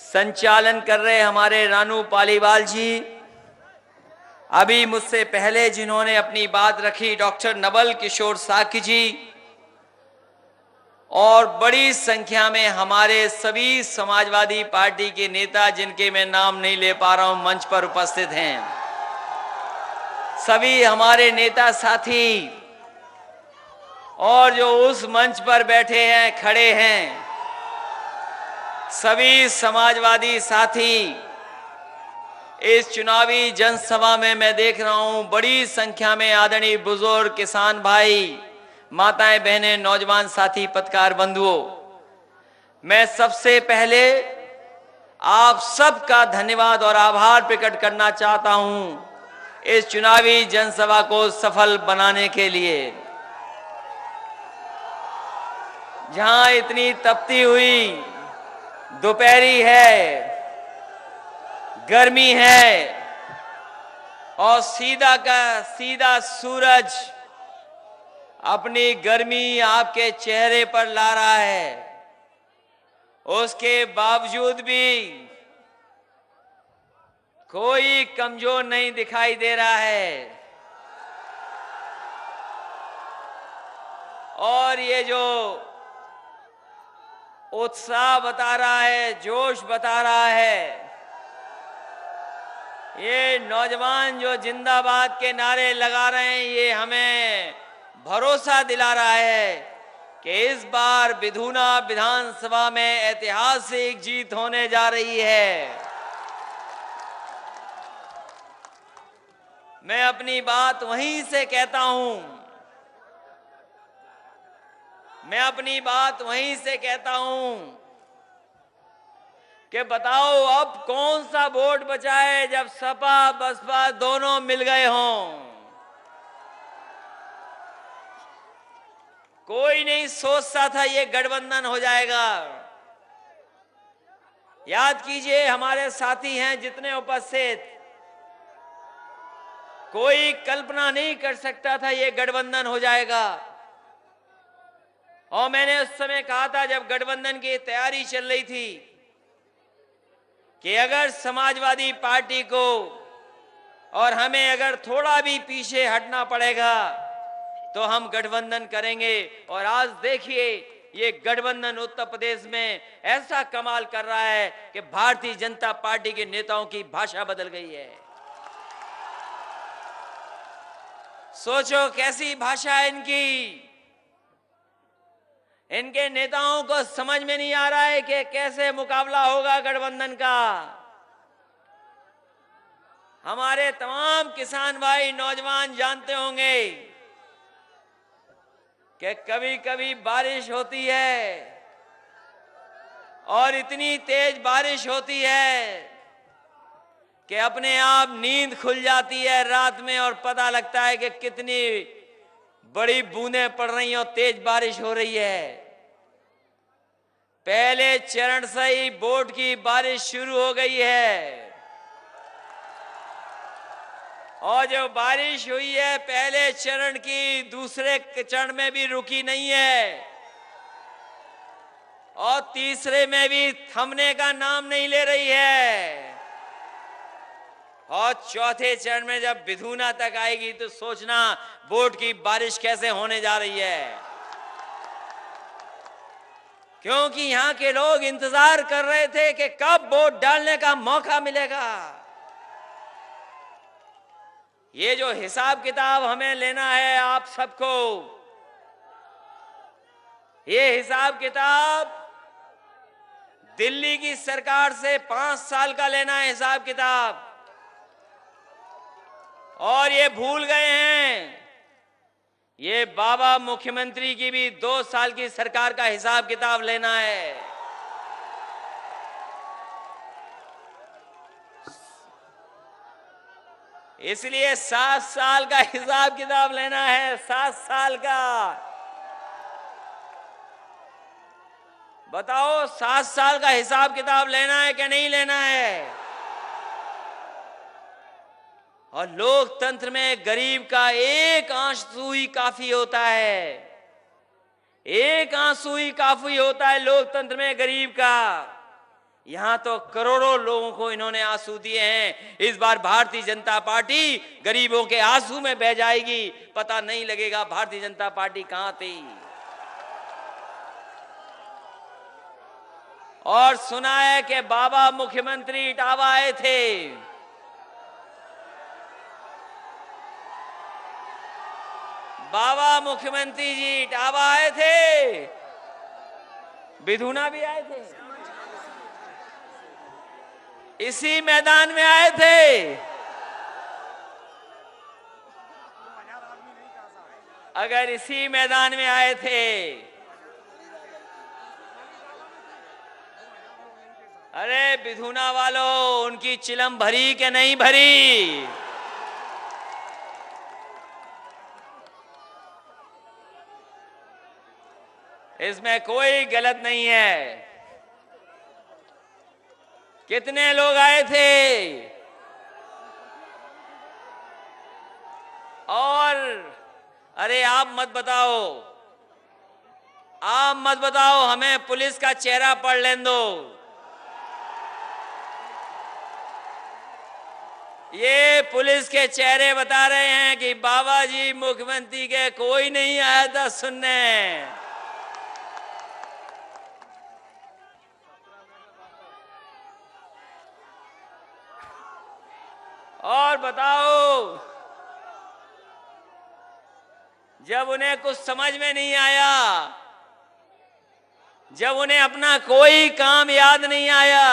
संचालन कर रहे हमारे रानू पालीवाल जी, अभी मुझसे पहले जिन्होंने अपनी बात रखी डॉक्टर नवल किशोर साकी जी, और बड़ी संख्या में हमारे सभी समाजवादी पार्टी के नेता जिनके मैं नाम नहीं ले पा रहा हूं, मंच पर उपस्थित हैं। सभी हमारे नेता साथी और जो उस मंच पर बैठे हैं, खड़े हैं, सभी समाजवादी साथी, इस चुनावी जनसभा में मैं देख रहा हूं बड़ी संख्या में आदरणीय बुजुर्ग, किसान भाई, माताएं, बहनें, नौजवान साथी, पत्रकार बंधुओं, मैं सबसे पहले आप सबका धन्यवाद और आभार प्रकट करना चाहता हूं इस चुनावी जनसभा को सफल बनाने के लिए। जहां इतनी तपती हुई दोपहरी है, गर्मी है और सीधा का सीधा सूरज अपनी गर्मी आपके चेहरे पर ला रहा है, उसके बावजूद भी कोई कमजोर नहीं दिखाई दे रहा है। और ये जो उत्साह बता रहा है, जोश बता रहा है, ये नौजवान जो जिंदाबाद के नारे लगा रहे हैं, ये हमें भरोसा दिला रहा है कि इस बार विधुना विधानसभा में ऐतिहासिक जीत होने जा रही है। मैं अपनी बात वहीं से कहता हूं, मैं अपनी बात वहीं से कहता हूं कि बताओ अब कौन सा वोट बचा है जब सपा बसपा दोनों मिल गए हों। कोई नहीं सोचता था ये गठबंधन हो जाएगा। याद कीजिए, हमारे साथी हैं जितने उपस्थित, कोई कल्पना नहीं कर सकता था ये गठबंधन हो जाएगा। और मैंने उस समय कहा था जब गठबंधन की तैयारी चल रही थी कि अगर समाजवादी पार्टी को और हमें अगर थोड़ा भी पीछे हटना पड़ेगा तो हम गठबंधन करेंगे। और आज देखिए, ये गठबंधन उत्तर प्रदेश में ऐसा कमाल कर रहा है कि भारतीय जनता पार्टी के नेताओं की भाषा बदल गई है। सोचो कैसी भाषा है इनकी। इनके नेताओं को समझ में नहीं आ रहा है कि कैसे मुकाबला होगा गठबंधन का। हमारे तमाम किसान भाई, नौजवान जानते होंगे कि कभी कभी बारिश होती है और इतनी तेज बारिश होती है कि अपने आप नींद खुल जाती है रात में और पता लगता है कि कितनी बड़ी बूंदें पड़ रही हैं और तेज बारिश हो रही है। पहले चरण से ही बोर्ड की बारिश शुरू हो गई है और जो बारिश हुई है पहले चरण की, दूसरे चरण में भी रुकी नहीं है और तीसरे में भी थमने का नाम नहीं ले रही है। और चौथे चरण में जब विधुना तक आएगी तो सोचना वोट की बारिश कैसे होने जा रही है। क्योंकि यहां के लोग इंतजार कर रहे थे कि कब वोट डालने का मौका मिलेगा। ये जो हिसाब किताब हमें लेना है आप सबको, ये हिसाब किताब दिल्ली की सरकार से 5 साल का लेना है हिसाब किताब, और ये भूल गए हैं ये बाबा मुख्यमंत्री की भी 2 साल की सरकार का हिसाब किताब लेना है। इसलिए 7 साल का हिसाब किताब लेना है, 7 साल का। बताओ 7 साल का हिसाब किताब लेना है कि नहीं लेना है। और लोकतंत्र में गरीब का एक आंसू ही काफी होता है, एक आंसू ही काफी होता है लोकतंत्र में गरीब का। यहां तो करोड़ों लोगों को इन्होंने आंसू दिए हैं। इस बार भारतीय जनता पार्टी गरीबों के आंसू में बह जाएगी, पता नहीं लगेगा भारतीय जनता पार्टी कहां थी। और सुना है कि बाबा मुख्यमंत्री इटावा आए थे। बाबा मुख्यमंत्री जी इटावा आए थे, विधुना भी आए थे, इसी मैदान में आए थे। अगर इसी मैदान में आए थे, अरे विधुना वालों, उनकी चिलम भरी कि नहीं भरी? इसमें कोई गलत नहीं है। कितने लोग आए थे? और अरे आप मत बताओ, आप मत बताओ, हमें पुलिस का चेहरा पढ़ लेने दो। ये पुलिस के चेहरे बता रहे हैं कि बाबा जी मुख्यमंत्री के कोई नहीं आया था सुनने। और बताओ, जब उन्हें कुछ समझ में नहीं आया, जब उन्हें अपना कोई काम याद नहीं आया,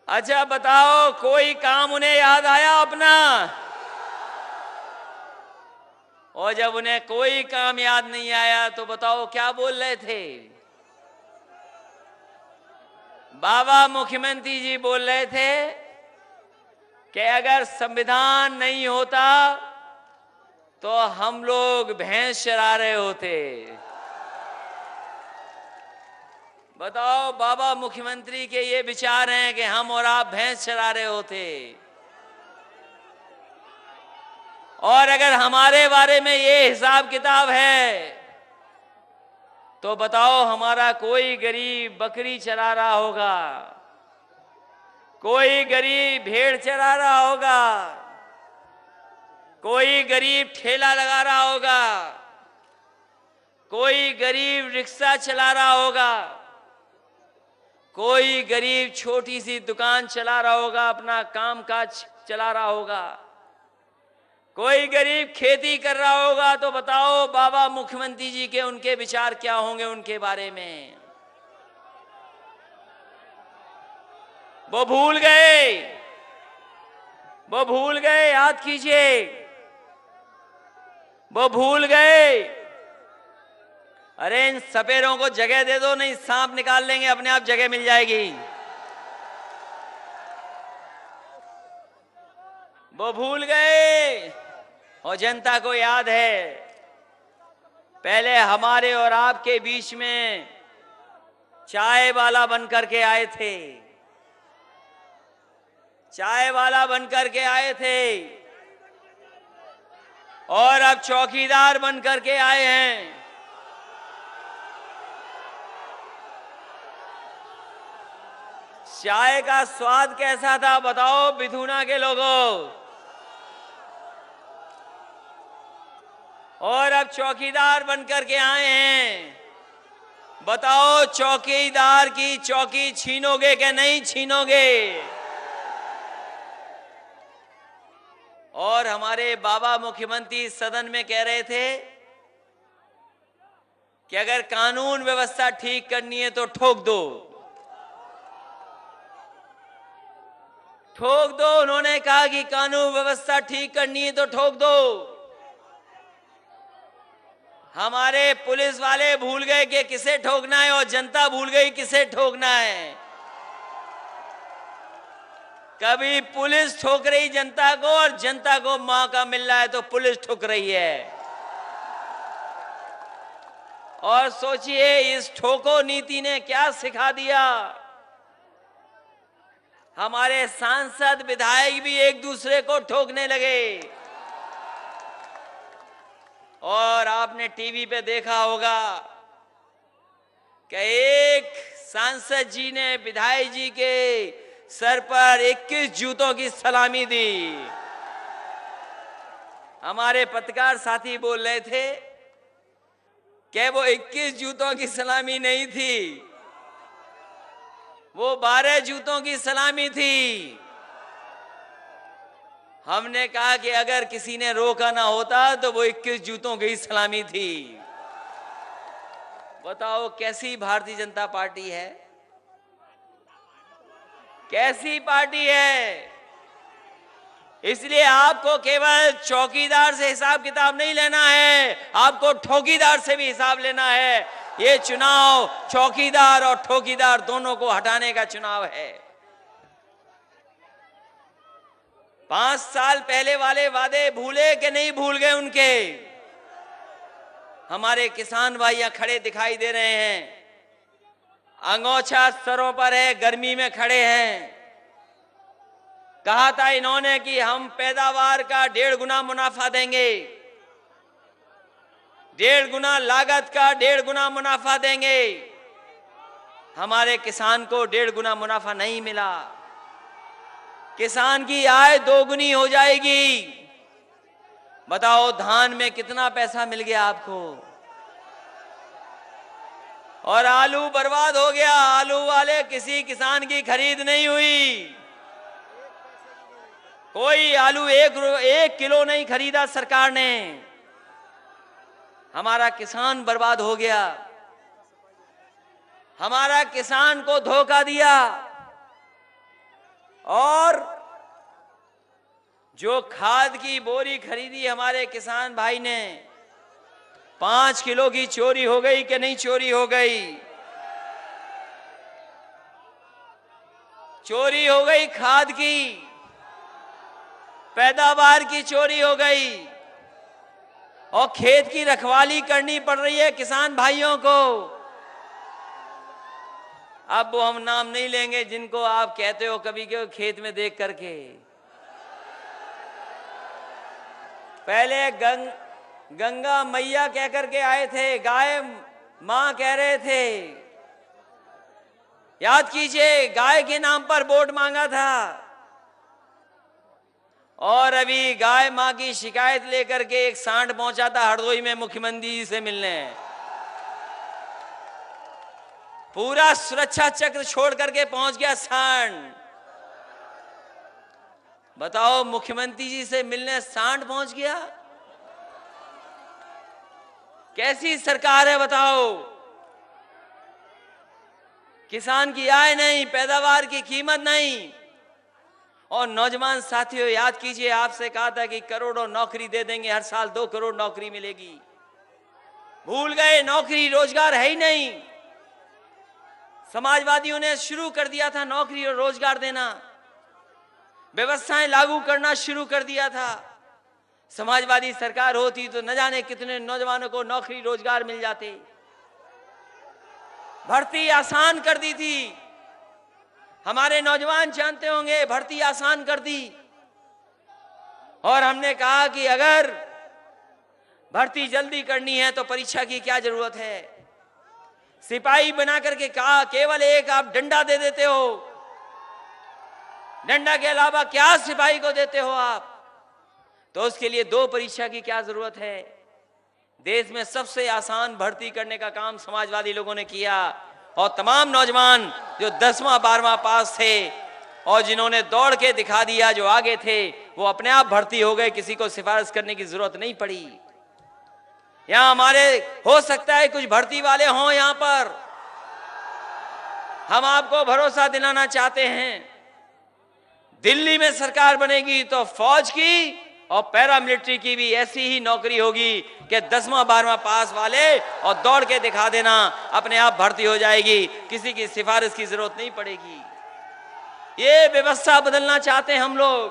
अच्छा बताओ, कोई काम उन्हें याद आया अपना? और जब उन्हें कोई काम याद नहीं आया तो बताओ क्या बोल रहे थे? बाबा मुख्यमंत्री जी बोल रहे थे कि अगर संविधान नहीं होता तो हम लोग भैंस चरा रहे होते। बताओ, बाबा मुख्यमंत्री के ये विचार हैं कि हम और आप भैंस चरा रहे होते। और अगर हमारे बारे में ये हिसाब किताब है तो बताओ, हमारा कोई गरीब बकरी चरा रहा होगा, कोई गरीब भेड़ चरा रहा होगा, कोई गरीब ठेला लगा रहा होगा, कोई गरीब रिक्शा चला रहा होगा, कोई गरीब छोटी सी दुकान चला रहा होगा, अपना कामकाज चला रहा होगा, कोई गरीब खेती कर रहा होगा। तो बताओ, बाबा मुख्यमंत्री जी के उनके विचार क्या होंगे उनके बारे में? वो भूल गए, वो भूल गए, याद कीजिए, वो भूल गए। अरे इन सपेरों को जगह दे दो, नहीं सांप निकाल लेंगे, अपने आप जगह मिल जाएगी। वो भूल गए। और जनता को याद है, पहले हमारे और आपके बीच में चाय वाला बनकर के आए थे, चाय वाला बनकर के आए थे, और अब चौकीदार बनकर के आए हैं। चाय का स्वाद कैसा था बताओ विधुना के लोगों? और अब चौकीदार बनकर के आए हैं। बताओ, चौकीदार की चौकी छीनोगे कि नहीं छीनोगे? और हमारे बाबा मुख्यमंत्री सदन में कह रहे थे कि अगर कानून व्यवस्था ठीक करनी है तो ठोक दो, ठोक दो। उन्होंने कहा कि कानून व्यवस्था ठीक करनी है तो ठोक दो। हमारे पुलिस वाले भूल गए कि किसे ठोकना है, और जनता भूल गई किसे ठोकना है। कभी पुलिस ठोक रही जनता को, और जनता को मौका मिल रहा है तो पुलिस ठोक रही है। और सोचिए, इस ठोको नीति ने क्या सिखा दिया। हमारे सांसद विधायक भी एक दूसरे को ठोकने लगे। और आपने टीवी पे देखा होगा कि एक सांसद जी ने विधायक जी के सर पर 21 जूतों की सलामी दी। हमारे पत्रकार साथी बोल रहे थे कि वो 21 जूतों की सलामी नहीं थी, वो 12 जूतों की सलामी थी। हमने कहा कि अगर किसी ने रोका ना होता तो वो 21 जूतों की सलामी थी। बताओ कैसी भारतीय जनता पार्टी है, कैसी पार्टी है। इसलिए आपको केवल चौकीदार से हिसाब किताब नहीं लेना है, आपको ठोकीदार से भी हिसाब लेना है। ये चुनाव चौकीदार और ठोकीदार दोनों को हटाने का चुनाव है। 5 साल पहले वाले वादे भूले कि नहीं भूल गए उनके? हमारे किसान भाई यहां खड़े दिखाई दे रहे हैं, अंगोछा सरों पर है, गर्मी में खड़े हैं। कहा था इन्होंने कि हम पैदावार का 1.5 गुना मुनाफा देंगे, 1.5 गुना लागत का 1.5 गुना मुनाफा देंगे। हमारे किसान को 1.5 गुना मुनाफा नहीं मिला। किसान की आय 2 गुनी हो जाएगी। बताओ धान में कितना पैसा मिल गया आपको? और आलू बर्बाद हो गया। आलू वाले किसी किसान की खरीद नहीं हुई, कोई आलू 1 किलो नहीं खरीदा सरकार ने। हमारा किसान बर्बाद हो गया, हमारा किसान को धोखा दिया। और जो खाद की बोरी खरीदी हमारे किसान भाई ने, 5 किलो की चोरी हो गई कि नहीं चोरी हो गई? चोरी हो गई, खाद की पैदावार की चोरी हो गई। और खेत की रखवाली करनी पड़ रही है किसान भाइयों को। अब वो हम नाम नहीं लेंगे जिनको आप कहते हो कभी के खेत में देख करके। पहले गंगा मैया कह करके आए थे, गाय मां कह रहे थे। याद कीजिए, गाय के नाम पर वोट मांगा था। और अभी गाय मां की शिकायत लेकर के एक सांड पहुंचा था हरदोई में मुख्यमंत्री जी से मिलने। पूरा सुरक्षा चक्र छोड़ करके पहुंच गया सांड। बताओ मुख्यमंत्री जी से मिलने सांड पहुंच गया। कैसी सरकार है बताओ? किसान की आय नहीं, पैदावार की कीमत नहीं। और नौजवान साथियों याद कीजिए, आपसे कहा था कि करोड़ों नौकरी दे देंगे, हर साल 2 करोड़ नौकरी मिलेगी। भूल गए, नौकरी रोजगार है ही नहीं। समाजवादियों ने शुरू कर दिया था नौकरी और रोजगार देना, व्यवस्थाएं लागू करना शुरू कर दिया था। समाजवादी सरकार होती तो न जाने कितने नौजवानों को नौकरी रोजगार मिल जाते। भर्ती आसान कर दी थी, हमारे नौजवान जानते होंगे, भर्ती आसान कर दी। और हमने कहा कि अगर भर्ती जल्दी करनी है तो परीक्षा की क्या जरूरत है। सिपाही बना करके कहा केवल एक आप डंडा दे देते हो, डंडा के अलावा क्या सिपाही को देते हो आप? तो उसके लिए 2 परीक्षा की क्या जरूरत है। देश में सबसे आसान भर्ती करने का काम समाजवादी लोगों ने किया। और तमाम नौजवान जो 10वां 12वां पास थे और जिन्होंने दौड़ के दिखा दिया, जो आगे थे, वो अपने आप भर्ती हो गए, किसी को सिफारिश करने की जरूरत नहीं पड़ी। यहां हमारे हो सकता है कुछ भर्ती वाले हों यहां पर, हम आपको भरोसा दिलाना चाहते हैं, दिल्ली में सरकार बनेगी तो फौज की और पैरामिलिट्री की भी ऐसी ही नौकरी होगी कि 10वां 12वां पास वाले और दौड़ के दिखा देना, अपने आप भर्ती हो जाएगी, किसी की सिफारिश की जरूरत नहीं पड़ेगी। ये व्यवस्था बदलना चाहते हैं हम लोग,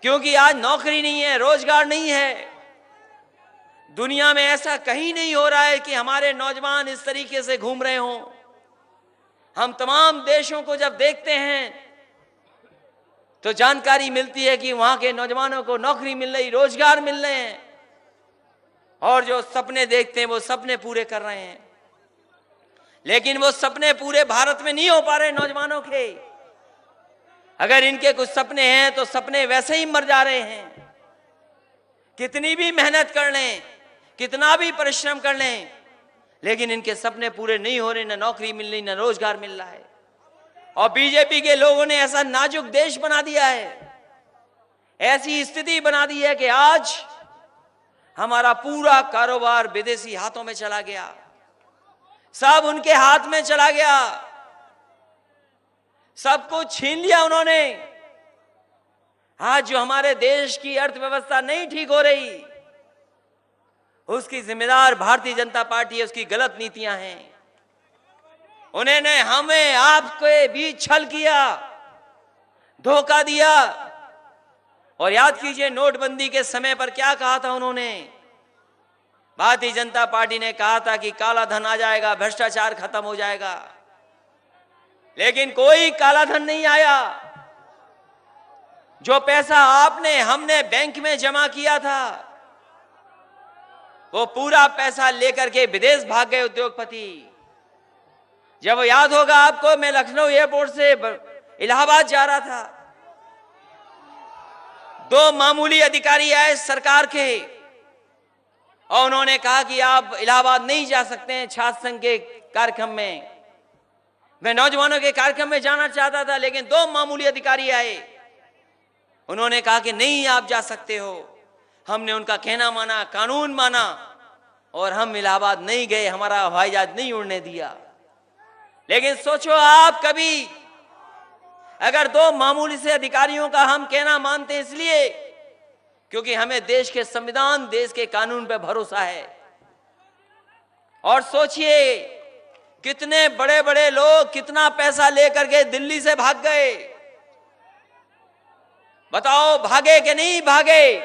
क्योंकि आज नौकरी नहीं है, रोजगार नहीं है। दुनिया में ऐसा कहीं नहीं हो रहा है कि हमारे नौजवान इस तरीके से घूम रहे हों। हम तमाम देशों को जब देखते हैं तो जानकारी मिलती है कि वहां के नौजवानों को नौकरी मिल रही, रोजगार मिल रहे हैं, और जो सपने देखते हैं वो सपने पूरे कर रहे हैं। लेकिन वो सपने पूरे भारत में नहीं हो पा रहे नौजवानों के। अगर इनके कुछ सपने हैं तो सपने वैसे ही मर जा रहे हैं। कितनी भी मेहनत कर लें, कितना भी परिश्रम कर लें, लेकिन इनके सपने पूरे नहीं हो रहे, न नौकरी मिल रही, न रोजगार मिल रहा है। और बीजेपी के लोगों ने ऐसा नाजुक देश बना दिया है, ऐसी स्थिति बना दी है कि आज हमारा पूरा कारोबार विदेशी हाथों में चला गया, सब उनके हाथ में चला गया, सब कुछ छीन लिया उन्होंने। आज जो हमारे देश की अर्थव्यवस्था नहीं ठीक हो रही, उसकी जिम्मेदार भारतीय जनता पार्टी है, उसकी गलत नीतियां हैं। उन्होंने हमें आपके बीच छल किया, धोखा दिया। और याद कीजिए नोटबंदी के समय पर क्या कहा था उन्होंने। भारतीय जनता पार्टी ने कहा था कि काला धन आ जाएगा, भ्रष्टाचार खत्म हो जाएगा, लेकिन कोई काला धन नहीं आया। जो पैसा हमने बैंक में जमा किया था, वो पूरा पैसा लेकर के विदेश भाग गए उद्योगपति। जब याद होगा आपको, मैं लखनऊ एयरपोर्ट से इलाहाबाद जा रहा था, दो मामूली अधिकारी आए सरकार के और उन्होंने कहा कि आप इलाहाबाद नहीं जा सकते हैं छात्र संघ के कार्यक्रम में। मैं नौजवानों के कार्यक्रम में जाना चाहता था, लेकिन दो मामूली अधिकारी आए, उन्होंने कहा कि नहीं आप जा सकते हो। हमने उनका कहना माना, कानून माना और हम इलाहाबाद नहीं गए, हमारा हवाई जहाज नहीं उड़ने दिया। लेकिन सोचो आप, कभी अगर दो मामूली से अधिकारियों का हम कहना मानते हैं इसलिए क्योंकि हमें देश के संविधान, देश के कानून पर भरोसा है। और सोचिए कितने बड़े बड़े लोग कितना पैसा लेकर के दिल्ली से भाग गए। बताओ भागे कि नहीं भागे?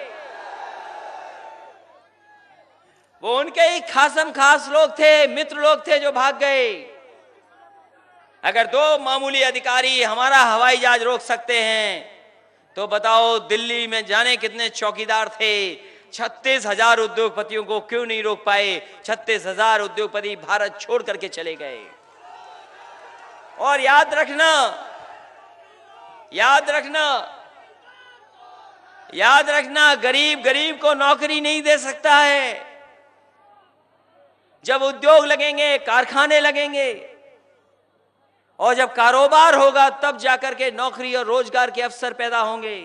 वो उनके ही खासम खास लोग थे, मित्र लोग थे जो भाग गए। अगर दो मामूली अधिकारी हमारा हवाई जहाज रोक सकते हैं तो बताओ दिल्ली में जाने कितने चौकीदार थे। 36,000 उद्योगपतियों को क्यों नहीं रोक पाए? 36,000 उद्योगपति भारत छोड़ करके चले गए। और याद रखना, याद रखना, याद रखना, गरीब गरीब को नौकरी नहीं दे सकता है। जब उद्योग लगेंगे, कारखाने लगेंगे और जब कारोबार होगा तब जाकर के नौकरी और रोजगार के अवसर पैदा होंगे।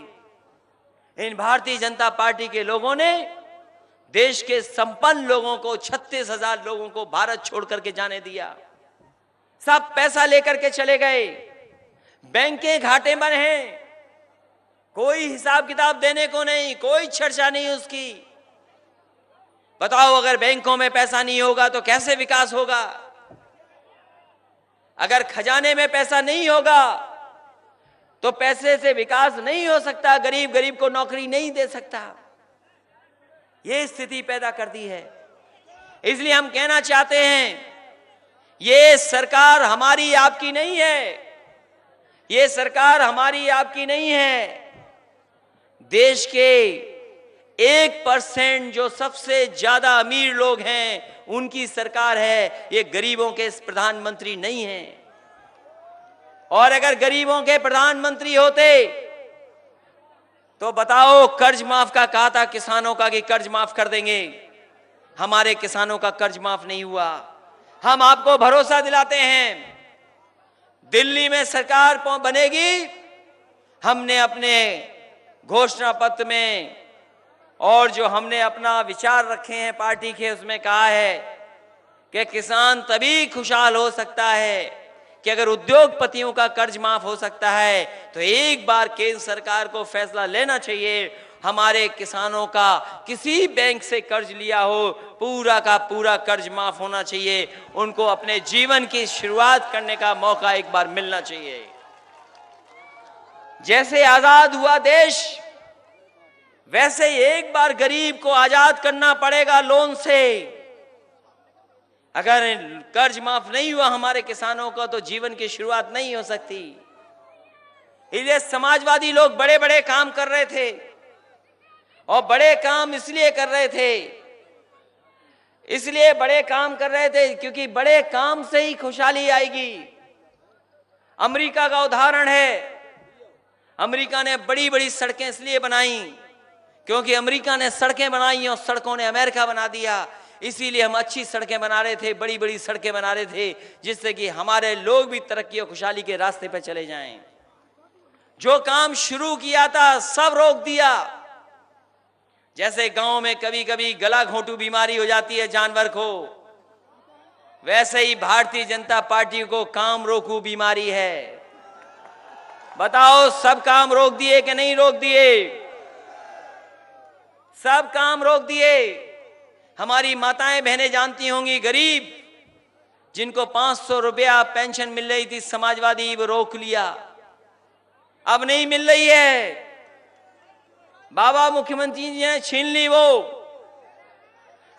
इन भारतीय जनता पार्टी के लोगों ने देश के संपन्न लोगों को, 36,000 लोगों को भारत छोड़ करके जाने दिया। सब पैसा लेकर के चले गए, बैंकें घाटे में हैं, कोई हिसाब किताब देने को नहीं, कोई चर्चा नहीं उसकी। बताओ अगर बैंकों में पैसा नहीं होगा तो कैसे विकास होगा? अगर खजाने में पैसा नहीं होगा तो पैसे से विकास नहीं हो सकता, गरीब गरीब को नौकरी नहीं दे सकता। यह स्थिति पैदा कर दी है। इसलिए हम कहना चाहते हैं, ये सरकार हमारी आपकी नहीं है, ये सरकार हमारी आपकी नहीं है। देश के 1% जो सबसे ज्यादा अमीर लोग हैं उनकी सरकार है, ये गरीबों के प्रधानमंत्री नहीं हैं। और अगर गरीबों के प्रधानमंत्री होते तो बताओ, कर्ज माफ का कहा था किसानों का कि कर्ज माफ कर देंगे, हमारे किसानों का कर्ज माफ नहीं हुआ। हम आपको भरोसा दिलाते हैं, दिल्ली में सरकार बनेगी। हमने अपने घोषणा पत्र में और जो हमने अपना विचार रखे हैं पार्टी के, उसमें कहा है कि किसान तभी खुशहाल हो सकता है कि अगर उद्योगपतियों का कर्ज माफ हो सकता है। तो एक बार केंद्र सरकार को फैसला लेना चाहिए, हमारे किसानों का किसी बैंक से कर्ज लिया हो, पूरा का पूरा कर्ज माफ होना चाहिए। उनको अपने जीवन की शुरुआत करने का मौका एक बार मिलना चाहिए। जैसे आजाद हुआ देश, वैसे एक बार गरीब को आजाद करना पड़ेगा लोन से। अगर कर्ज माफ नहीं हुआ हमारे किसानों का तो जीवन की शुरुआत नहीं हो सकती। इसलिए समाजवादी लोग बड़े बड़े काम कर रहे थे, और बड़े काम इसलिए कर रहे थे, इसलिए बड़े काम कर रहे थे, क्योंकि बड़े काम से ही खुशहाली आएगी। अमेरिका का उदाहरण है। अमेरिका ने बड़ी बड़ी सड़कें इसलिए बनाई क्योंकि अमेरिका ने सड़कें बनाई और सड़कों ने अमेरिका बना दिया। इसीलिए हम अच्छी सड़कें बना रहे थे, बड़ी बड़ी सड़कें बना रहे थे, जिससे कि हमारे लोग भी तरक्की और खुशहाली के रास्ते पर चले जाएं। जो काम शुरू किया था सब रोक दिया। जैसे गांव में कभी कभी गला घोंटू बीमारी हो जाती है जानवर को, वैसे ही भारतीय जनता पार्टी को काम रोकू बीमारी है। बताओ, सब काम रोक दिए कि नहीं रोक दिए? सब काम रोक दिए। हमारी माताएं बहनें जानती होंगी, गरीब जिनको 500 रुपया पेंशन मिल रही थी समाजवादी, वो रोक लिया, अब नहीं मिल रही है। बाबा मुख्यमंत्री जी ने छीन ली वो।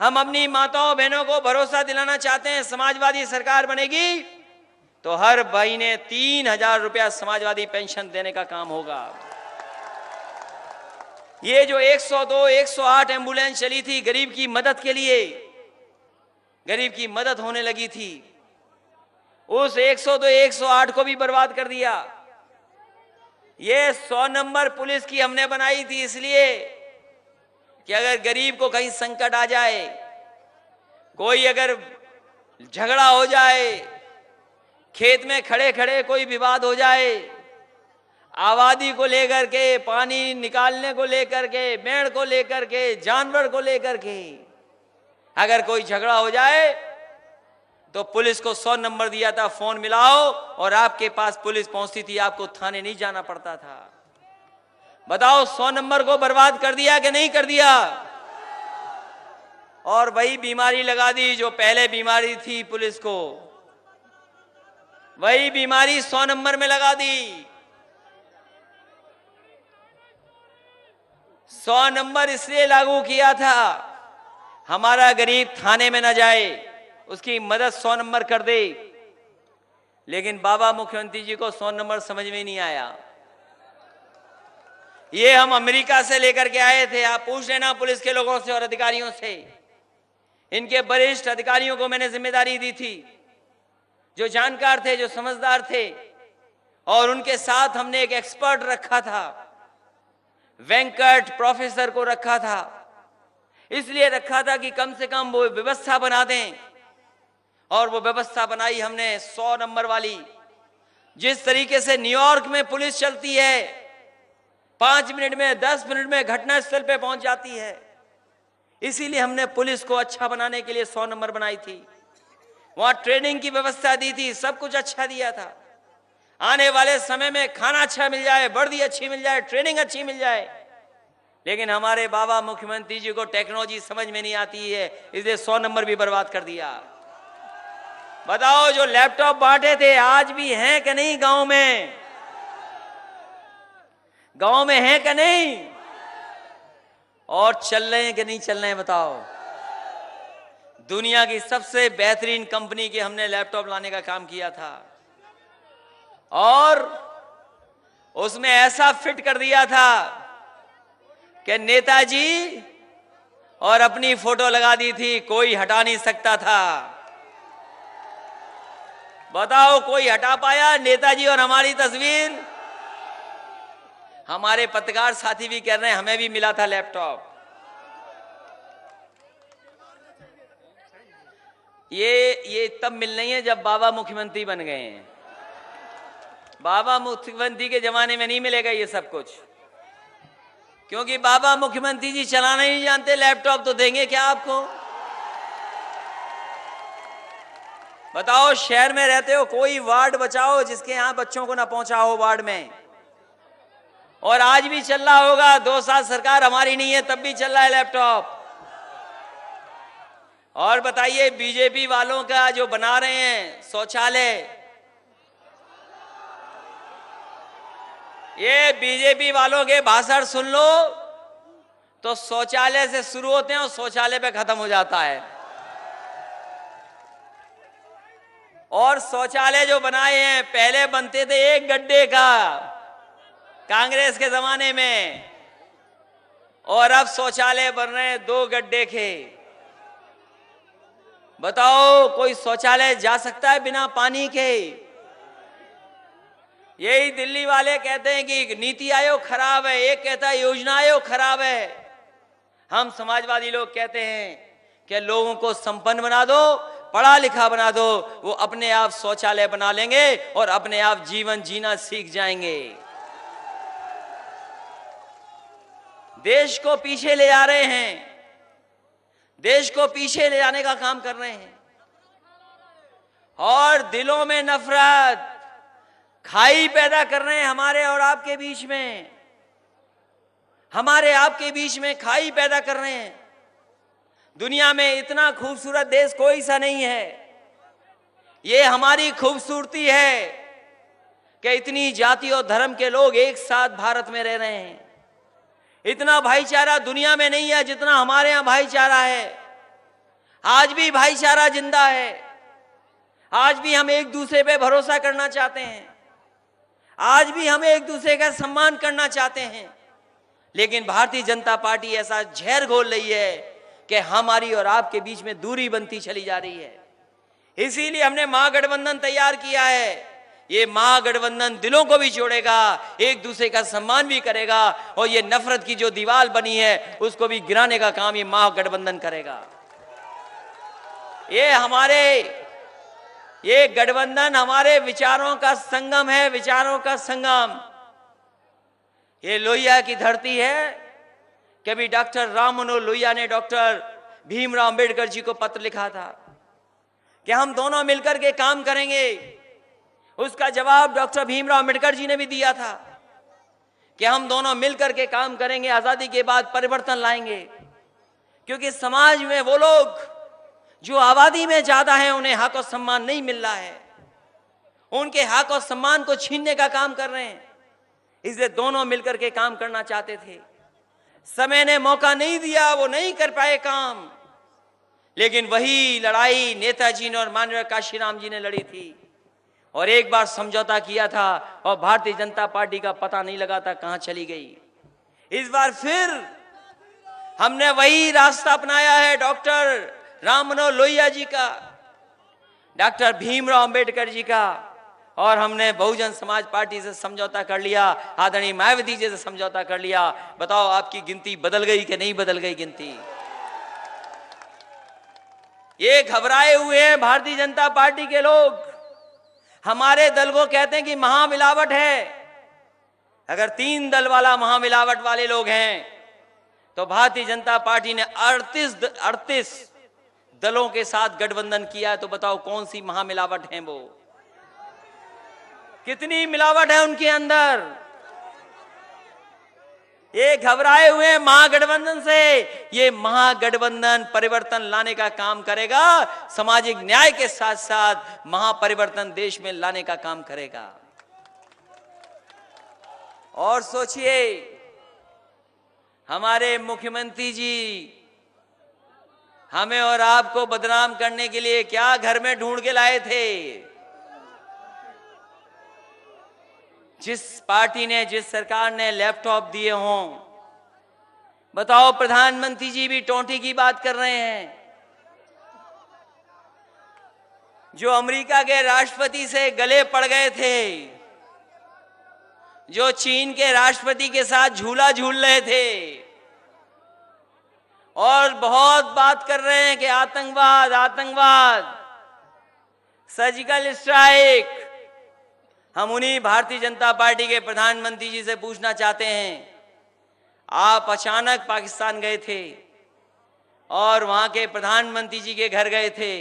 हम अपनी माताओं बहनों को भरोसा दिलाना चाहते हैं, समाजवादी सरकार बनेगी तो हर महीने 3000 रुपया समाजवादी पेंशन देने का काम होगा। ये जो 102, 108 एम्बुलेंस चली थी गरीब की मदद के लिए, गरीब की मदद होने लगी थी, उस 102, 108 को भी बर्बाद कर दिया। ये 100 नंबर पुलिस की हमने बनाई थी इसलिए कि अगर गरीब को कहीं संकट आ जाए, कोई अगर झगड़ा हो जाए, खेत में खड़े खड़े कोई विवाद हो जाए, आबादी को लेकर के, पानी निकालने को लेकर के, मेड़ को लेकर के, जानवर को लेकर के, अगर कोई झगड़ा हो जाए तो पुलिस को 100 नंबर दिया था, फोन मिलाओ और आपके पास पुलिस पहुंचती थी, आपको थाने नहीं जाना पड़ता था। बताओ, 100 नंबर को बर्बाद कर दिया कि नहीं कर दिया? और वही बीमारी लगा दी जो पहले बीमारी थी पुलिस को, वही बीमारी 100 नंबर में लगा दी। 100 नंबर इसलिए लागू किया था हमारा गरीब थाने में न जाए, उसकी मदद 100 नंबर कर दे। लेकिन बाबा मुख्यमंत्री जी को 100 नंबर समझ में नहीं आया। ये हम अमेरिका से लेकर के आए थे। आप पूछ लेना पुलिस के लोगों से और अधिकारियों से। इनके वरिष्ठ अधिकारियों को मैंने जिम्मेदारी दी थी, जो जानकार थे, जो समझदार थे, और उनके साथ हमने एक एक्सपर्ट रखा था, वेंकट प्रोफेसर को रखा था। इसलिए रखा था कि कम से कम वो व्यवस्था बना दें, और वो व्यवस्था बनाई हमने 100 नंबर वाली। जिस तरीके से न्यूयॉर्क में पुलिस चलती है, 5 मिनट में, 10 मिनट में घटनास्थल पे पहुंच जाती है, इसीलिए हमने पुलिस को अच्छा बनाने के लिए 100 नंबर बनाई थी। वहां ट्रेनिंग की व्यवस्था दी थी, सब कुछ अच्छा दिया था। आने वाले समय में खाना अच्छा मिल जाए, वर्दी अच्छी मिल जाए, ट्रेनिंग अच्छी मिल जाए। लेकिन हमारे बाबा मुख्यमंत्री जी को टेक्नोलॉजी समझ में नहीं आती है, इसलिए 100 नंबर भी बर्बाद कर दिया। बताओ, जो लैपटॉप बांटे थे आज भी हैं कि नहीं गांव में? गांव में हैं कि नहीं? और चल रहे हैं कि नहीं चल रहे हैं? बताओ। दुनिया की सबसे बेहतरीन कंपनी के हमने लैपटॉप लाने का काम किया था, और उसमें ऐसा फिट कर दिया था कि नेताजी और अपनी फोटो लगा दी थी, कोई हटा नहीं सकता था। बताओ, कोई हटा पाया नेताजी और हमारी तस्वीर? हमारे पत्रकार साथी भी कह रहे हैं हमें भी मिला था लैपटॉप। ये तब मिल रही है जब बाबा मुख्यमंत्री बन गए हैं। बाबा मुख्यमंत्री के जमाने में नहीं मिलेगा ये सब कुछ, क्योंकि बाबा मुख्यमंत्री जी चलाना ही नहीं जानते। लैपटॉप तो देंगे क्या आपको? बताओ, शहर में रहते हो, कोई वार्ड बचाओ जिसके यहां बच्चों को ना पहुंचा हो वार्ड में। और आज भी चल रहा होगा, 2 साल सरकार हमारी नहीं है तब भी चल रहा है लैपटॉप। और बताइए, बीजेपी वालों का जो बना रहे हैं शौचालय, ये बीजेपी वालों के भाषण सुन लो तो शौचालय से शुरू होते हैं और शौचालय पे खत्म हो जाता है। और शौचालय जो बनाए हैं, पहले बनते थे 1 गड्ढे का कांग्रेस के जमाने में, और अब शौचालय बन रहे हैं 2 गड्ढे के। बताओ कोई शौचालय जा सकता है बिना पानी के? यही दिल्ली वाले कहते हैं कि नीति आयोग खराब है, एक कहता है योजना आयोग खराब है। हम समाजवादी लोग कहते हैं कि लोगों को संपन्न बना दो, पढ़ा लिखा बना दो, वो अपने आप शौचालय बना लेंगे और अपने आप जीवन जीना सीख जाएंगे। देश को पीछे ले जा रहे हैं, देश को पीछे ले जाने का काम कर रहे हैं और दिलों में नफरत, खाई पैदा कर रहे हैं हमारे और आपके बीच में, हमारे आपके बीच में खाई पैदा कर रहे हैं। दुनिया में इतना खूबसूरत देश कोई सा नहीं है। ये हमारी खूबसूरती है कि इतनी जाति और धर्म के लोग एक साथ भारत में रह रहे हैं। इतना भाईचारा दुनिया में नहीं है जितना हमारे यहां भाईचारा है। आज भी भाईचारा जिंदा है, आज भी हम एक दूसरे पे भरोसा करना चाहते हैं, आज भी हम एक दूसरे का सम्मान करना चाहते हैं। लेकिन भारतीय जनता पार्टी ऐसा जहर घोल रही है कि हमारी और आपके बीच में दूरी बनती चली जा रही है। इसीलिए हमने महागठबंधन तैयार किया है। ये महागठबंधन दिलों को भी जोड़ेगा, एक दूसरे का सम्मान भी करेगा और ये नफरत की जो दीवार बनी है उसको भी गिराने का काम ये महागठबंधन करेगा। ये गठबंधन हमारे विचारों का संगम है, विचारों का संगम। ये लोहिया की धरती है। कभी डॉक्टर राम मनोहर लोहिया ने डॉक्टर भीमराव अंबेडकर जी को पत्र लिखा था कि हम दोनों मिलकर के काम करेंगे। उसका जवाब डॉक्टर भीमराव अंबेडकर जी ने भी दिया था कि हम दोनों मिलकर के काम करेंगे, आजादी के बाद परिवर्तन लाएंगे। क्योंकि समाज में वो लोग जो आबादी में ज्यादा हैं उन्हें हक और सम्मान नहीं मिल रहा है, उनके हक और सम्मान को छीनने का काम कर रहे हैं। इसलिए दोनों मिलकर के काम करना चाहते थे। समय ने मौका नहीं दिया, वो नहीं कर पाए काम। लेकिन वही लड़ाई नेताजी ने और माननीय काशीराम जी ने लड़ी थी और एक बार समझौता किया था और भारतीय जनता पार्टी का पता नहीं लगा था कहां चली गई। इस बार फिर हमने वही रास्ता अपनाया है डॉक्टर राम मनोहर लोहिया जी का, डॉक्टर भीमराव अंबेडकर जी का, और हमने बहुजन समाज पार्टी से समझौता कर लिया, आदरणीय मायावती जी से समझौता कर लिया। बताओ आपकी गिनती बदल गई कि नहीं बदल गई गिनती? ये घबराए हुए हैं भारतीय जनता पार्टी के लोग। हमारे दल को कहते हैं कि महामिलावट है। अगर 3 दल वाला महामिलावट वाले लोग हैं तो भारतीय जनता पार्टी ने 38 दलों के साथ गठबंधन किया है। तो बताओ कौन सी महामिलावट है वो? कितनी मिलावट है उनके अंदर? ये घबराए हुए हैं महागठबंधन से। ये महागठबंधन परिवर्तन लाने का काम करेगा, सामाजिक न्याय के साथ साथ महापरिवर्तन देश में लाने का काम करेगा। और सोचिए, हमारे मुख्यमंत्री जी हमें और आपको बदनाम करने के लिए क्या घर में ढूंढ के लाए थे? जिस पार्टी ने, जिस सरकार ने लैपटॉप दिए हों, बताओ प्रधानमंत्री जी भी टोंटी की बात कर रहे हैं। जो अमेरिका के राष्ट्रपति से गले पड़ गए थे, जो चीन के राष्ट्रपति के साथ झूला झूल रहे थे और बहुत बात कर रहे हैं कि आतंकवाद, आतंकवाद, सर्जिकल स्ट्राइक। हम उन्हीं भारतीय जनता पार्टी के प्रधानमंत्री जी से पूछना चाहते हैं, आप अचानक पाकिस्तान गए थे और वहां के प्रधानमंत्री जी के घर गए थे,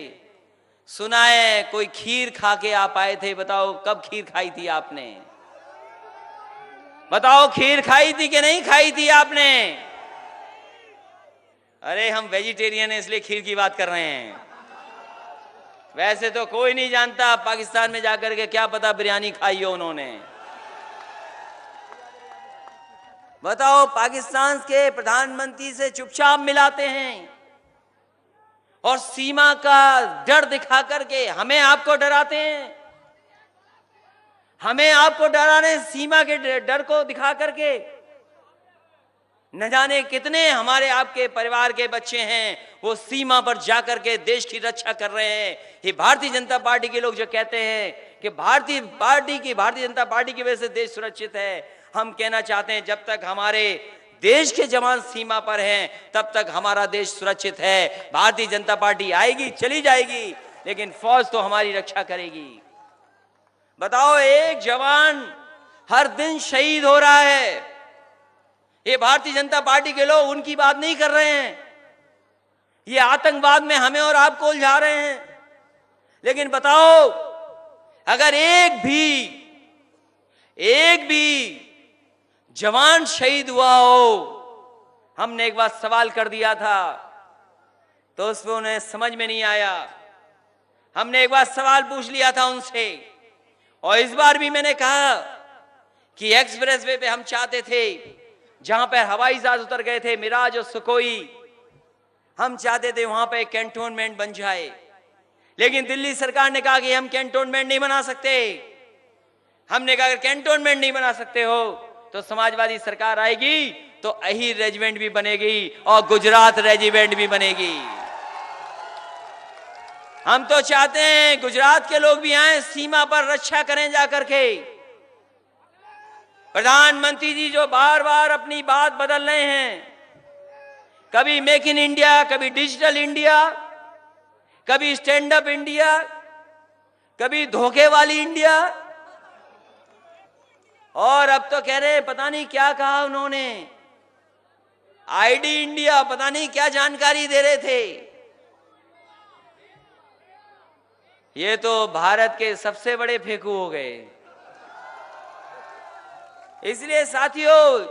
सुना है कोई खीर खा के आप आए थे। बताओ कब खीर खाई थी आपने? बताओ खीर खाई थी कि नहीं खाई थी आपने? अरे हम वेजिटेरियन हैं इसलिए खीर की बात कर रहे हैं। वैसे तो कोई नहीं जानता पाकिस्तान में जाकर के क्या पता बिरयानी खाई हो उन्होंने। बताओ पाकिस्तान के प्रधानमंत्री से चुपचाप मिलाते हैं और सीमा का डर दिखा करके हमें आपको डराते हैं। हमें आपको डराने, सीमा के डर को दिखा करके न जाने कितने हमारे आपके परिवार के बच्चे हैं वो सीमा पर जाकर के देश की रक्षा कर रहे हैं। ये भारतीय जनता पार्टी के लोग जो कहते हैं कि भारतीय जनता पार्टी की वजह से देश सुरक्षित है, हम कहना चाहते हैं जब तक हमारे देश के जवान सीमा पर हैं तब तक हमारा देश सुरक्षित है। भारतीय जनता पार्टी आएगी चली जाएगी लेकिन फौज तो हमारी रक्षा करेगी। बताओ, एक जवान हर दिन शहीद हो रहा है। ये भारतीय जनता पार्टी के लोग उनकी बात नहीं कर रहे हैं, ये आतंकवाद में हमें और आपको उलझा रहे हैं। लेकिन बताओ, अगर एक भी जवान शहीद हुआ हो, हमने एक बार सवाल कर दिया था तो उसमें उन्हें समझ में नहीं आया। हमने एक बार सवाल पूछ लिया था उनसे और इस बार भी मैंने कहा कि एक्सप्रेस वे पे हम चाहते थे जहां पर हवाई जहाज उतर गए थे मिराज और सुकोई, हम चाहते थे वहां पे कैंटोनमेंट बन जाए। लेकिन दिल्ली सरकार ने कहा कि हम कैंटोनमेंट नहीं बना सकते। हमने कहा अगर कैंटोनमेंट नहीं बना सकते हो तो समाजवादी सरकार आएगी तो अहीर रेजिमेंट भी बनेगी और गुजरात रेजिमेंट भी बनेगी। हम तो चाहते हैं गुजरात के लोग भी आए, सीमा पर रक्षा करें जाकर के। प्रधानमंत्री जी जो बार बार अपनी बात बदल रहे हैं, कभी मेक इन इंडिया, कभी डिजिटल इंडिया, कभी स्टैंड अप इंडिया, कभी धोखे वाली इंडिया, और अब तो कह रहे पता नहीं क्या कहा उन्होंने, आईडी इंडिया, पता नहीं क्या जानकारी दे रहे थे। ये तो भारत के सबसे बड़े फेंकू हो गए। इसलिए साथियों,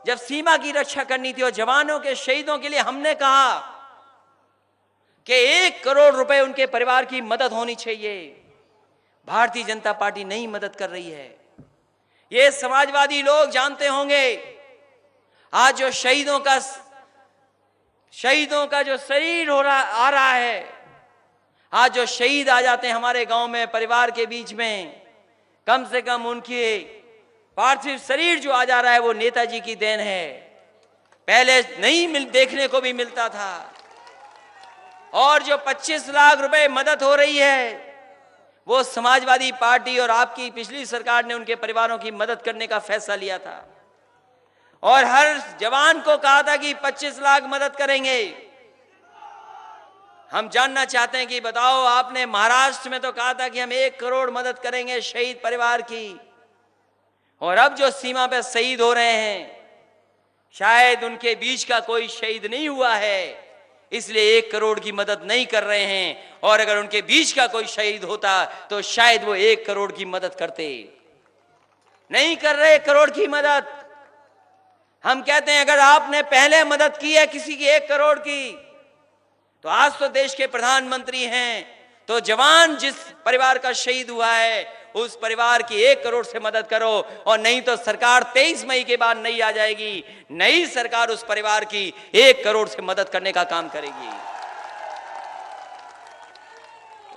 जब सीमा की रक्षा करनी थी और जवानों के शहीदों के लिए हमने कहा कि 1 करोड़ रुपए उनके परिवार की मदद होनी चाहिए, भारतीय जनता पार्टी नहीं मदद कर रही है। ये समाजवादी लोग जानते होंगे, आज जो शहीदों का जो शरीर आ रहा है, आज जो शहीद आ जाते हैं हमारे गांव में परिवार के बीच में, कम से कम उनके पार्थिव शरीर जो आ जा रहा है वो नेताजी की देन है। पहले नहीं देखने को भी मिलता था। और जो 25 लाख रुपए मदद हो रही है वो समाजवादी पार्टी और आपकी पिछली सरकार ने उनके परिवारों की मदद करने का फैसला लिया था और हर जवान को कहा था कि 25 लाख मदद करेंगे। हम जानना चाहते हैं कि बताओ, आपने महाराष्ट्र में तो कहा था कि हम 1 करोड़ मदद करेंगे शहीद परिवार की, और अब जो सीमा पे शहीद हो रहे हैं शायद उनके बीच का कोई शहीद नहीं हुआ है, इसलिए 1 करोड़ की मदद नहीं कर रहे हैं। और अगर उनके बीच का कोई शहीद होता तो शायद वो 1 करोड़ की मदद करते। नहीं कर रहे 1 करोड़ की मदद। हम कहते हैं अगर आपने पहले मदद की है किसी की 1 करोड़ की, तो आज तो देश के प्रधानमंत्री हैं, तो जवान जिस परिवार का शहीद हुआ है उस परिवार की 1 करोड़ से मदद करो, और नहीं तो सरकार 23 मई के बाद नई आ जाएगी, नई सरकार उस परिवार की 1 करोड़ से मदद करने का काम करेगी।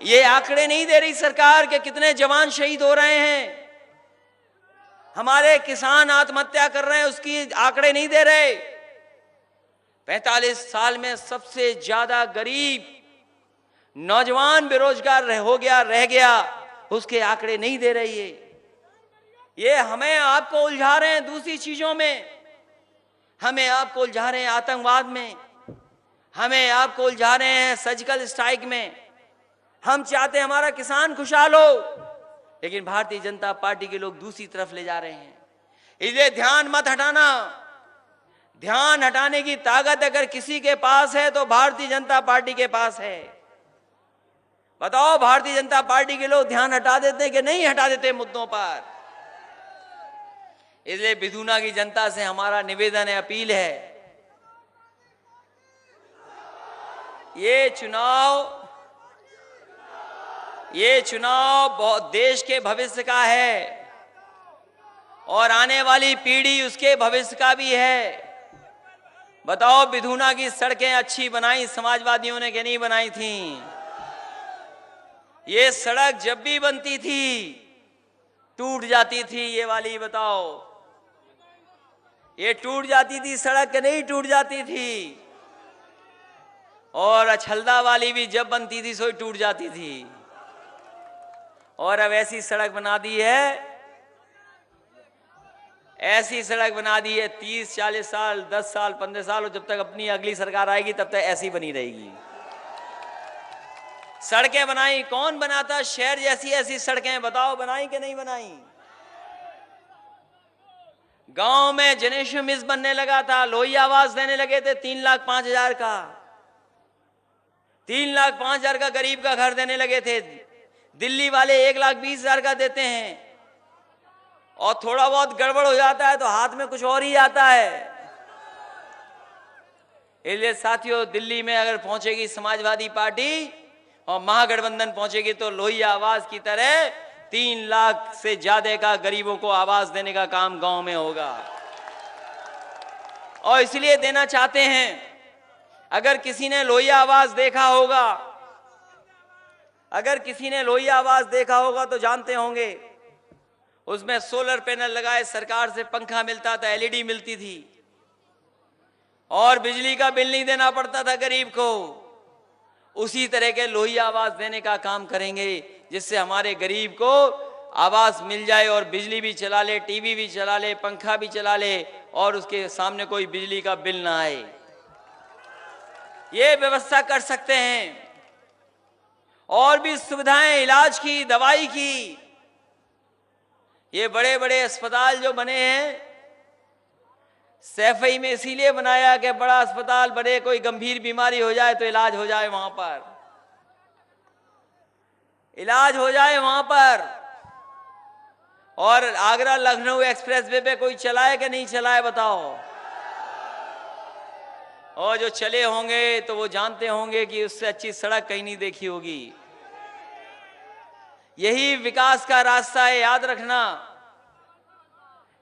ये आंकड़े नहीं दे रही सरकार कि कितने जवान शहीद हो रहे हैं, हमारे किसान आत्महत्या कर रहे हैं उसकी आंकड़े नहीं दे रहे। 45 साल में सबसे ज्यादा गरीब नौजवान बेरोजगार रह गया, उसके आंकड़े नहीं दे रही है। ये हमें आपको उलझा रहे हैं दूसरी चीजों में, हमें आपको उलझा रहे हैं आतंकवाद में, हमें आपको उलझा रहे हैं सर्जिकल स्ट्राइक में। हम चाहते हैं हमारा किसान खुशहाल हो, लेकिन भारतीय जनता पार्टी के लोग दूसरी तरफ ले जा रहे हैं। इसलिए ध्यान मत हटाना। ध्यान हटाने की ताकत अगर किसी के पास है तो भारतीय जनता पार्टी के पास है। बताओ, भारतीय जनता पार्टी के लोग ध्यान हटा देते कि नहीं हटा देते मुद्दों पर। इसलिए बिधुना की जनता से हमारा निवेदन है, अपील है, ये चुनाव बहुत देश के भविष्य का है और आने वाली पीढ़ी उसके भविष्य का भी है। बताओ, बिधुना की सड़कें अच्छी बनाई समाजवादियों ने कि नहीं बनाई थी? ये सड़क जब भी बनती थी टूट जाती थी, ये वाली बताओ। ये टूट जाती थी सड़क के नहीं टूट जाती थी, और अछलदा वाली भी जब बनती थी सो टूट जाती थी। और अब ऐसी सड़क बना दी है, ऐसी सड़क बना दी है 30-40 साल, 10 साल, 15 साल, और जब तक अपनी अगली सरकार आएगी तब तक ऐसी बनी रहेगी। सड़कें बनाई, कौन बनाता शहर जैसी ऐसी सड़कें, बताओ बनाई कि नहीं बनाई? गांव में जनेश्वर मिस बनने लगा था, लोही आवास देने लगे थे 3,05,000 का, 3,05,000 का गरीब का घर देने लगे थे। दिल्ली वाले 1,20,000 का देते हैं, और थोड़ा बहुत गड़बड़ हो जाता है तो हाथ में कुछ और ही आता है। इसलिए साथियों, दिल्ली में अगर पहुंचेगी समाजवादी पार्टी और महागठबंधन पहुंचेगी तो लोही आवास की तरह 3 लाख से ज्यादा का गरीबों को आवास देने का काम गांव में होगा। और इसलिए देना चाहते हैं, अगर किसी ने लोही आवास देखा होगा, अगर किसी ने लोही आवास देखा होगा तो जानते होंगे उसमें सोलर पैनल लगाए, सरकार से पंखा मिलता था, एलईडी मिलती थी, और बिजली का बिल नहीं देना पड़ता था गरीब को। उसी तरह के लोही आवास देने का काम करेंगे, जिससे हमारे गरीब को आवास मिल जाए और बिजली भी चला ले, टीवी भी चला ले, पंखा भी चला ले, और उसके सामने कोई बिजली का बिल ना आए। ये व्यवस्था कर सकते हैं। और भी सुविधाएं, इलाज की, दवाई की, ये बड़े बड़े अस्पताल जो बने हैं, सैफई में इसीलिए बनाया कि बड़ा अस्पताल बने, कोई गंभीर बीमारी हो जाए तो इलाज हो जाए वहां पर, इलाज हो जाए वहां पर। और आगरा लखनऊ एक्सप्रेसवे पे कोई चलाए कि नहीं चलाए, बताओ? और जो चले होंगे तो वो जानते होंगे कि उससे अच्छी सड़क कहीं नहीं देखी होगी। यही विकास का रास्ता है, याद रखना,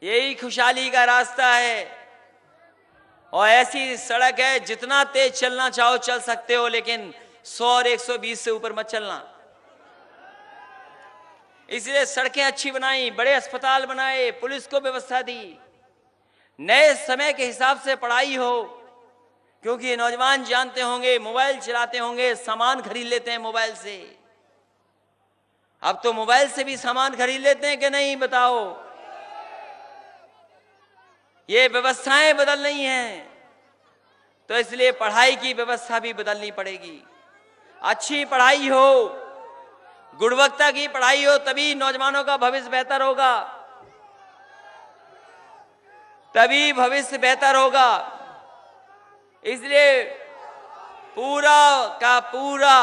यही खुशहाली का रास्ता है। और ऐसी सड़क है, जितना तेज चलना चाहो चल सकते हो, लेकिन 100 और 120 से ऊपर मत चलना। इसलिए सड़कें अच्छी बनाई, बड़े अस्पताल बनाए, पुलिस को व्यवस्था दी, नए समय के हिसाब से पढ़ाई हो, क्योंकि नौजवान जानते होंगे, मोबाइल चलाते होंगे, सामान खरीद लेते हैं मोबाइल से। अब तो मोबाइल से भी सामान खरीद लेते हैं कि नहीं, बताओ? ये व्यवस्थाएं बदल रही हैं, तो इसलिए पढ़ाई की व्यवस्था भी बदलनी पड़ेगी। अच्छी पढ़ाई हो, गुणवत्ता की पढ़ाई हो, तभी नौजवानों का भविष्य बेहतर होगा, तभी भविष्य बेहतर होगा। इसलिए पूरा का पूरा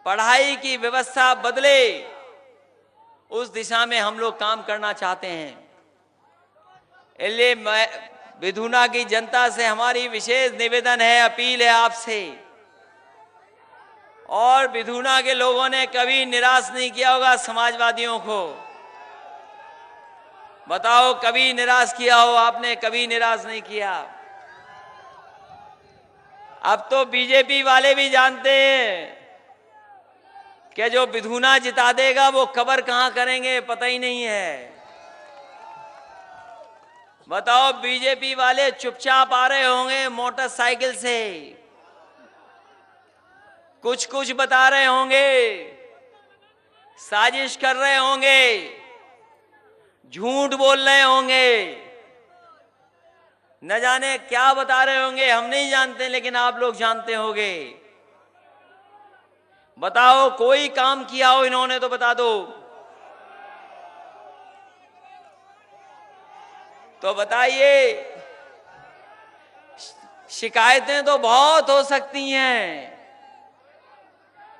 पढ़ाई की व्यवस्था बदले, उस दिशा में हम लोग काम करना चाहते हैं। इसलिए विधुना की जनता से हमारी विशेष निवेदन है, अपील है आपसे। और विधुना के लोगों ने कभी निराश नहीं किया होगा समाजवादियों को, बताओ? कभी निराश किया हो आपने? कभी निराश नहीं किया। अब तो बीजेपी वाले भी जानते हैं कि जो विधुना जिता देगा वो कब्र कहां करेंगे पता ही नहीं है। बताओ, बीजेपी वाले चुपचाप आ रहे होंगे मोटरसाइकिल से, कुछ कुछ बता रहे होंगे, साजिश कर रहे होंगे, झूठ बोल रहे होंगे, न जाने क्या बता रहे होंगे, हम नहीं जानते, लेकिन आप लोग जानते होंगे। बताओ, कोई काम किया हो इन्होंने तो बता दो। तो बताइए, शिकायतें तो बहुत हो सकती हैं,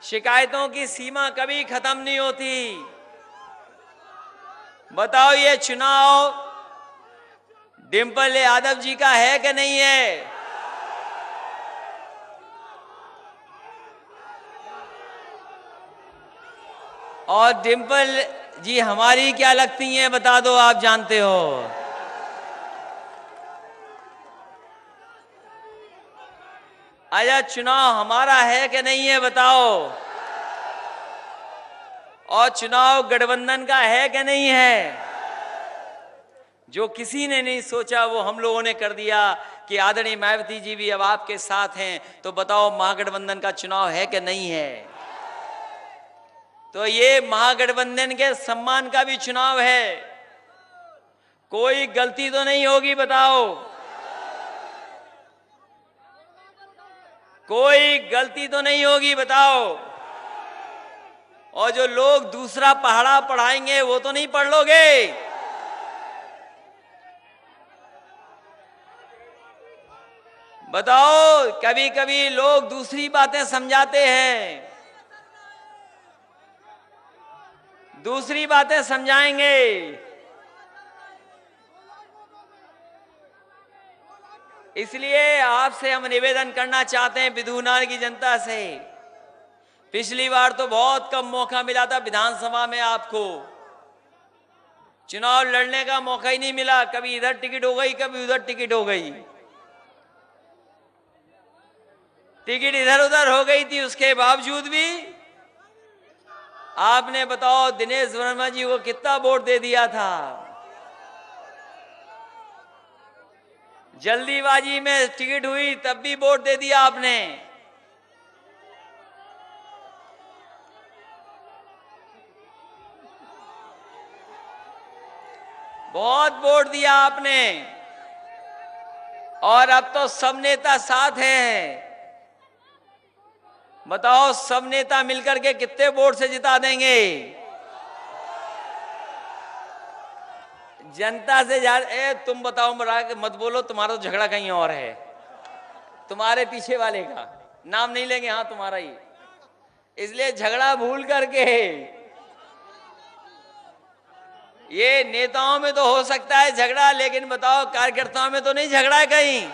शिकायतों की सीमा कभी खत्म नहीं होती। बताओ, ये चुनाव डिंपल यादव जी का है कि नहीं है? और डिंपल जी हमारी क्या लगती हैं, बता दो, आप जानते हो। अच्छा, चुनाव हमारा है कि नहीं है, बताओ? और चुनाव गठबंधन का है कि नहीं है? जो किसी ने नहीं सोचा वो हम लोगों ने कर दिया कि आदरणीय मायावती जी भी अब आपके साथ हैं। तो बताओ महागठबंधन का चुनाव है कि नहीं है? तो ये महागठबंधन के सम्मान का भी चुनाव है। कोई गलती तो नहीं होगी, बताओ? कोई गलती तो नहीं होगी, बताओ? और जो लोग दूसरा पहाड़ा पढ़ाएंगे वो तो नहीं पढ़ लोगे? बताओ, कभी कभी लोग दूसरी बातें समझाते हैं, दूसरी बातें समझाएंगे। इसलिए आपसे हम निवेदन करना चाहते हैं, बिधूनार की जनता से। पिछली बार तो बहुत कम मौका मिला था विधानसभा में, आपको चुनाव लड़ने का मौका ही नहीं मिला। कभी इधर टिकट हो गई, कभी उधर टिकट हो गई, टिकट इधर उधर हो गई थी। उसके बावजूद भी आपने, बताओ, दिनेश वर्मा जी को कितना वोट दे दिया था। जल्दीबाजी में टिकट हुई तब भी वोट दे दिया आपने। बहुत वोट दिया आपने। और अब तो सब नेता साथ हैं। बताओ, सब नेता मिलकर के कितने वोट से जिता देंगे? जनता से ज्यादा। तुम बताओ, मत बोलो, तुम्हारा तो झगड़ा कहीं और है। तुम्हारे पीछे वाले का नाम नहीं लेंगे, हाँ तुम्हारा ही। इसलिए झगड़ा भूल करके, ये नेताओं में तो हो सकता है झगड़ा, लेकिन बताओ कार्यकर्ताओं में तो नहीं झगड़ा है कहीं।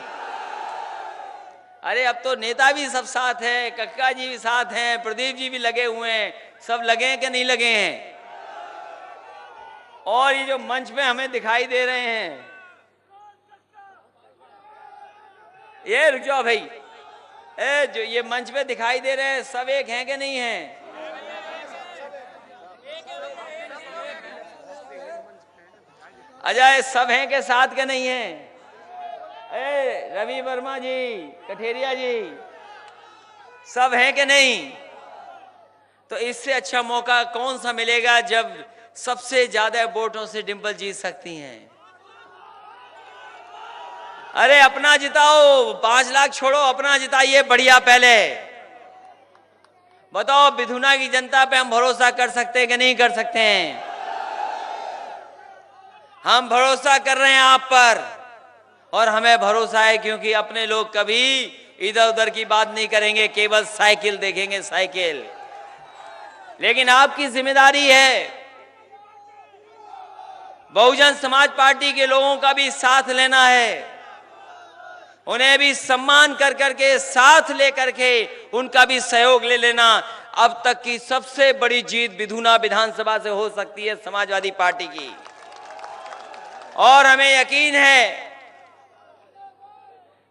अरे अब तो नेता भी सब साथ हैं, कक्का जी भी साथ हैं, प्रदीप जी भी लगे हुए हैं। सब लगे हैं कि नहीं लगे हैं? और ये जो मंच पे हमें दिखाई दे रहे हैं, ये रुक जाओ भाई, जो ये मंच पे दिखाई दे रहे हैं, सब एक हैं कि नहीं हैं? अजय, सब हैं के साथ के नहीं हैं? रवि वर्मा जी, कठेरिया जी, सब हैं कि नहीं? तो इससे अच्छा मौका कौन सा मिलेगा जब सबसे ज्यादा वोटों से डिंपल जीत सकती हैं। अरे अपना जिताओ, 5 लाख छोड़ो, अपना जिताइए बढ़िया। पहले बताओ, बिधुना की जनता पे हम भरोसा कर सकते हैं कि नहीं कर सकते हैं? हम भरोसा कर रहे हैं आप पर, और हमें भरोसा है क्योंकि अपने लोग कभी इधर उधर की बात नहीं करेंगे, केवल साइकिल देखेंगे, साइकिल। लेकिन आपकी जिम्मेदारी है बहुजन समाज पार्टी के लोगों का भी साथ लेना है, उन्हें भी सम्मान कर करके, साथ लेकर के उनका भी सहयोग ले लेना। अब तक की सबसे बड़ी जीत बिधुना विधानसभा से हो सकती है समाजवादी पार्टी की, और हमें यकीन है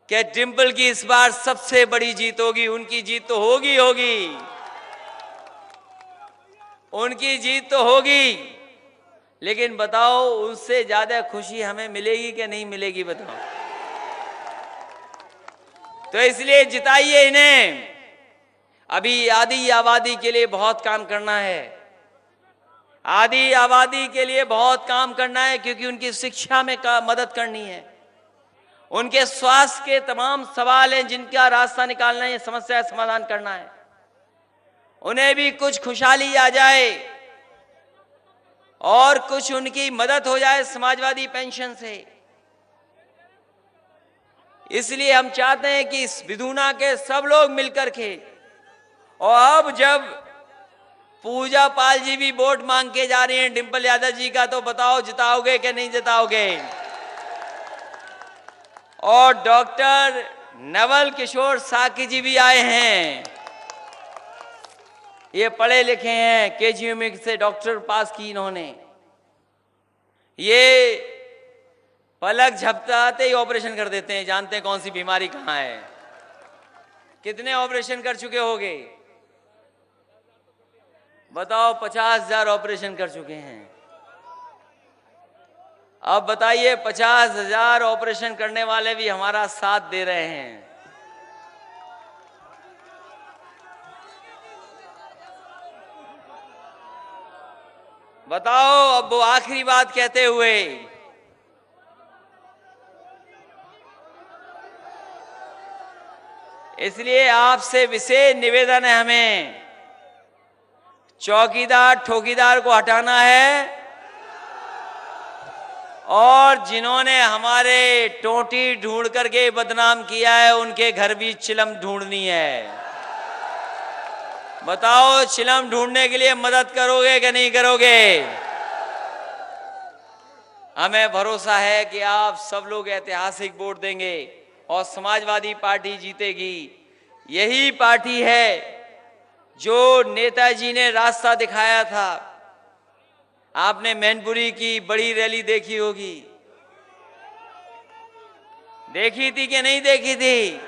कि डिंपल की इस बार सबसे बड़ी जीत होगी। उनकी जीत तो होगी होगी, उनकी जीत तो होगी, लेकिन बताओ उससे ज्यादा खुशी हमें मिलेगी कि नहीं मिलेगी, बताओ? तो इसलिए जिताइए इन्हें। अभी आदि आबादी के लिए बहुत काम करना है, आदि आबादी के लिए बहुत काम करना है, क्योंकि उनकी शिक्षा में मदद करनी है, उनके स्वास्थ्य के तमाम सवाल हैं जिनका रास्ता निकालना है, समस्या समाधान करना है। उन्हें भी कुछ खुशहाली आ जाए और कुछ उनकी मदद हो जाए समाजवादी पेंशन से। इसलिए हम चाहते हैं कि इस बिधुना के सब लोग मिलकर के, और अब जब पूजा पाल जी भी वोट मांग के जा रही हैं डिंपल यादव जी का, तो बताओ जिताओगे कि नहीं जिताओगे? और डॉक्टर नवल किशोर साकी जी भी आए हैं, ये पढ़े लिखे हैं, केजीएम से डॉक्टर पास की इन्होंने। ये पलक झपकाते ही ऑपरेशन कर देते हैं, जानते हैं कौन सी बीमारी कहां है। कितने ऑपरेशन कर चुके होगे बताओ? 50,000 ऑपरेशन कर चुके हैं। अब बताइए 50,000 ऑपरेशन करने वाले भी हमारा साथ दे रहे हैं। बताओ, अब वो आखिरी बात कहते हुए इसलिए आपसे विशेष निवेदन है, हमें चौकीदार ठोकीदार को हटाना है और जिन्होंने हमारे टोटी ढूंढ करके बदनाम किया है उनके घर भी चिलम ढूंढनी है। बताओ, चिलम ढूंढने के लिए मदद करोगे कि नहीं करोगे? हमें भरोसा है कि आप सब लोग ऐतिहासिक वोट देंगे और समाजवादी पार्टी जीतेगी। यही पार्टी है जो नेताजी ने रास्ता दिखाया था। आपने मैनपुरी की बड़ी रैली देखी होगी, देखी थी कि नहीं देखी थी?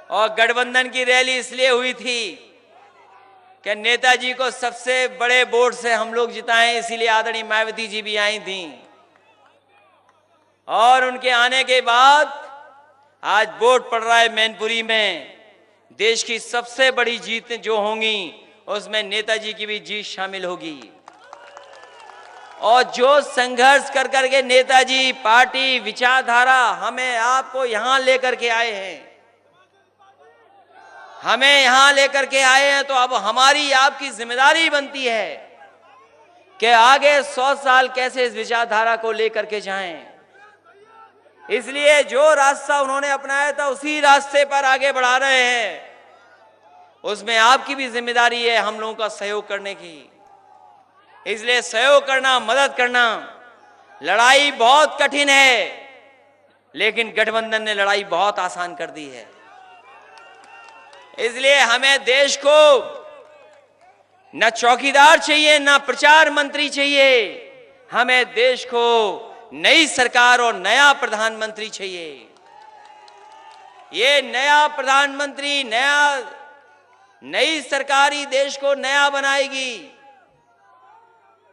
और गठबंधन की रैली इसलिए हुई थी कि नेताजी को सबसे बड़े वोट से हम लोग जिताएं, इसीलिए आदरणीय मायावती जी भी आई थी। और उनके आने के बाद आज वोट पड़ रहा है मैनपुरी में। देश की सबसे बड़ी जीत जो होंगी उसमें नेताजी की भी जीत शामिल होगी। और जो संघर्ष कर करके नेताजी पार्टी विचारधारा हमें आपको यहां लेकर के आए हैं, हमें यहां लेकर के आए हैं, तो अब हमारी आपकी जिम्मेदारी बनती है कि आगे 100 साल कैसे इस विचारधारा को लेकर के जाएं। इसलिए जो रास्ता उन्होंने अपनाया था उसी रास्ते पर आगे बढ़ा रहे हैं। उसमें आपकी भी जिम्मेदारी है हम लोगों का सहयोग करने की। इसलिए सहयोग करना, मदद करना। लड़ाई बहुत कठिन है, लेकिन गठबंधन ने लड़ाई बहुत आसान कर दी है। इसलिए हमें देश को न चौकीदार चाहिए, न प्रचार मंत्री चाहिए। हमें देश को नई सरकार और नया प्रधानमंत्री चाहिए। ये नया प्रधानमंत्री, नई सरकारी देश को नया बनाएगी।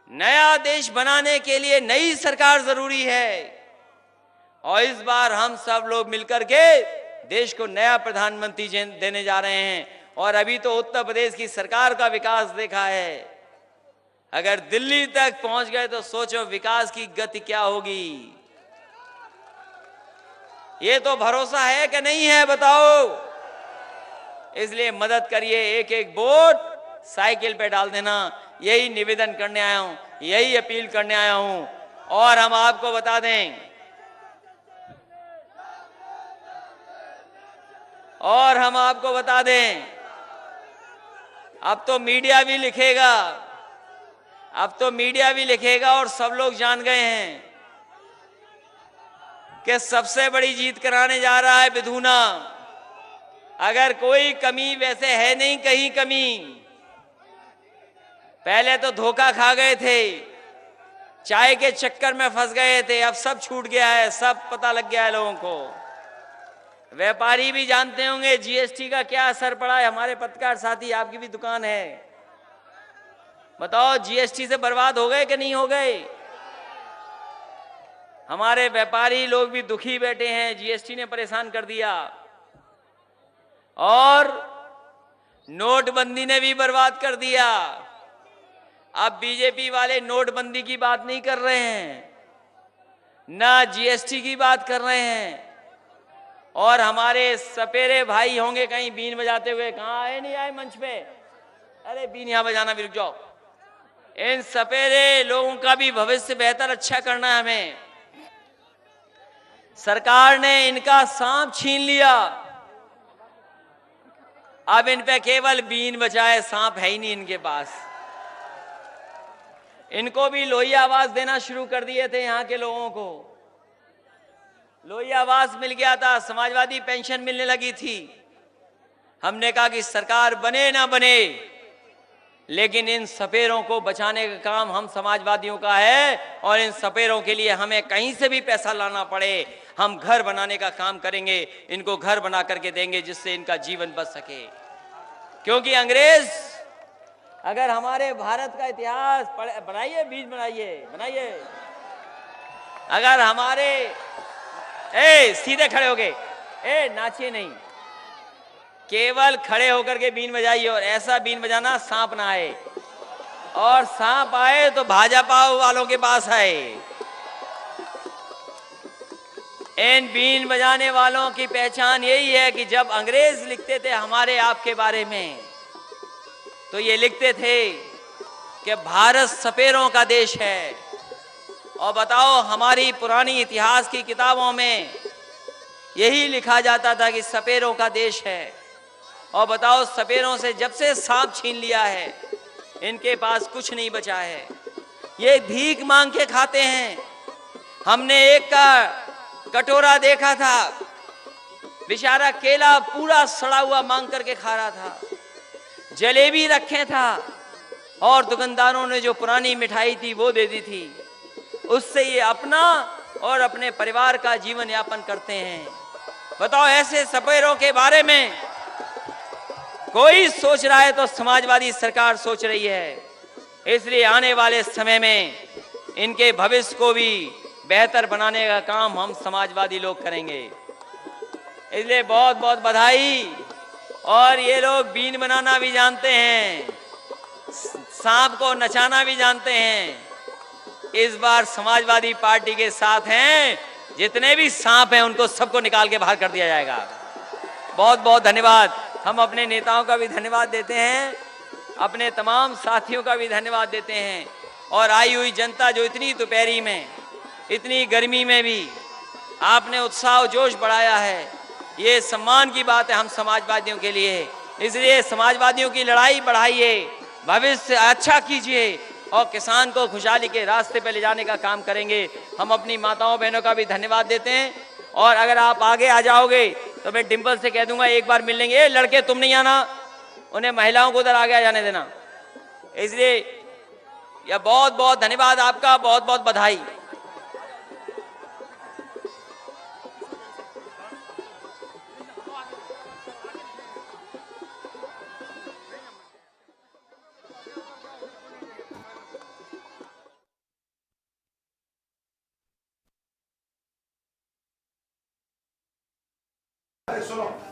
नया देश बनाने के लिए नई सरकार जरूरी है और इस बार हम सब लोग मिलकर के देश को नया प्रधानमंत्री देने जा रहे हैं। और अभी तो उत्तर प्रदेश की सरकार का विकास देखा है, अगर दिल्ली तक पहुंच गए तो सोचो विकास की गति क्या होगी। ये तो भरोसा है कि नहीं है, बताओ। इसलिए मदद करिए, एक एक वोट साइकिल पे डाल देना। यही निवेदन करने आया हूं, यही अपील करने आया हूं। और हम आपको बता दें, अब तो मीडिया भी लिखेगा, और सब लोग जान गए हैं कि सबसे बड़ी जीत कराने जा रहा है विधुना। अगर कोई कमी वैसे है नहीं, कहीं कमी। पहले तो धोखा खा गए थे, चाय के चक्कर में फंस गए थे, अब सब छूट गया है, सब पता लग गया है लोगों को। व्यापारी भी जानते होंगे जीएसटी का क्या असर पड़ा है। हमारे पत्रकार साथी, आपकी भी दुकान है, बताओ जीएसटी से बर्बाद हो गए कि नहीं हो गए? हमारे व्यापारी लोग भी दुखी बैठे हैं, जीएसटी ने परेशान कर दिया। और नोटबंदी ने भी बर्बाद कर दिया। अब बीजेपी वाले नोटबंदी की बात नहीं कर रहे हैं, ना जीएसटी की बात कर रहे हैं। और हमारे सपेरे भाई होंगे कहीं बीन बजाते हुए, कहां आए नहीं आए मंच पे? अरे बीन यहां बजाना भी रुक जाओ। इन सपेरे लोगों का भी भविष्य बेहतर अच्छा करना है हमें। सरकार ने इनका सांप छीन लिया, अब इन पे केवल बीन बचाए, सांप है ही नहीं इनके पास। इनको भी लोही आवास देना शुरू कर दिए थे। यहां के लोगों को लोही आवास मिल गया था, समाजवादी पेंशन मिलने लगी थी। हमने कहा कि सरकार बने ना बने, लेकिन इन सपेरों को बचाने का काम हम समाजवादियों का है। और इन सपेरों के लिए हमें कहीं से भी पैसा लाना पड़े, हम घर बनाने का काम करेंगे। इनको घर बना करके देंगे जिससे इनका जीवन बच सके। क्योंकि अंग्रेज, अगर हमारे भारत का इतिहास बनाइए, बीज बनाइए, अगर हमारे सीधे खड़े हो गए, नाचिए नहीं, केवल खड़े होकर के बीन बजाइए, और ऐसा बीन बजाना सांप ना आए, और सांप आए तो भाजपा वालों के पास आए। इन बीन बजाने वालों की पहचान यही है कि जब अंग्रेज लिखते थे हमारे आपके बारे में, तो ये लिखते थे कि भारत सपेरों का देश है। और बताओ, हमारी पुरानी इतिहास की किताबों में यही लिखा जाता था कि सपेरों का देश है। और बताओ, सपेरों से जब से सांप छीन लिया है, इनके पास कुछ नहीं बचा है। ये भीख मांग के खाते हैं। हमने एक का कटोरा देखा था, बेचारा केला पूरा सड़ा हुआ मांग करके खा रहा था, जलेबी रखे था, और दुकानदारों ने जो पुरानी मिठाई थी वो दे दी थी। उससे ये अपना और अपने परिवार का जीवन यापन करते हैं। बताओ, ऐसे सपेरों के बारे में कोई सोच रहा है तो समाजवादी सरकार सोच रही है। इसलिए आने वाले समय में इनके भविष्य को भी बेहतर बनाने का काम हम समाजवादी लोग करेंगे। इसलिए बहुत बहुत बधाई। और ये लोग बीन बनाना भी जानते हैं, सांप को नचाना भी जानते हैं। इस बार समाजवादी पार्टी के साथ हैं, जितने भी सांप हैं उनको सबको निकाल के बाहर कर दिया जाएगा। बहुत बहुत धन्यवाद। हम अपने नेताओं का भी धन्यवाद देते हैं, अपने तमाम साथियों का भी धन्यवाद देते हैं, और आई हुई जनता जो इतनी दोपहरी में, इतनी गर्मी में भी आपने उत्साह जोश बढ़ाया है, ये सम्मान की बात है हम समाजवादियों के लिए। इसलिए समाजवादियों की लड़ाई बढ़ाइए, भविष्य अच्छा कीजिए, और किसान को खुशहाली के रास्ते पे ले जाने का काम करेंगे। हम अपनी माताओं बहनों का भी धन्यवाद देते हैं। और अगर आप आगे आ जाओगे तो मैं डिंपल से कह दूंगा एक बार मिल लेंगे। लड़के तुम नहीं आना, उन्हें महिलाओं को उधर आगे आ जाने देना। इसलिए यह बहुत बहुत धन्यवाद आपका, बहुत बहुत बधाई। Adesso no.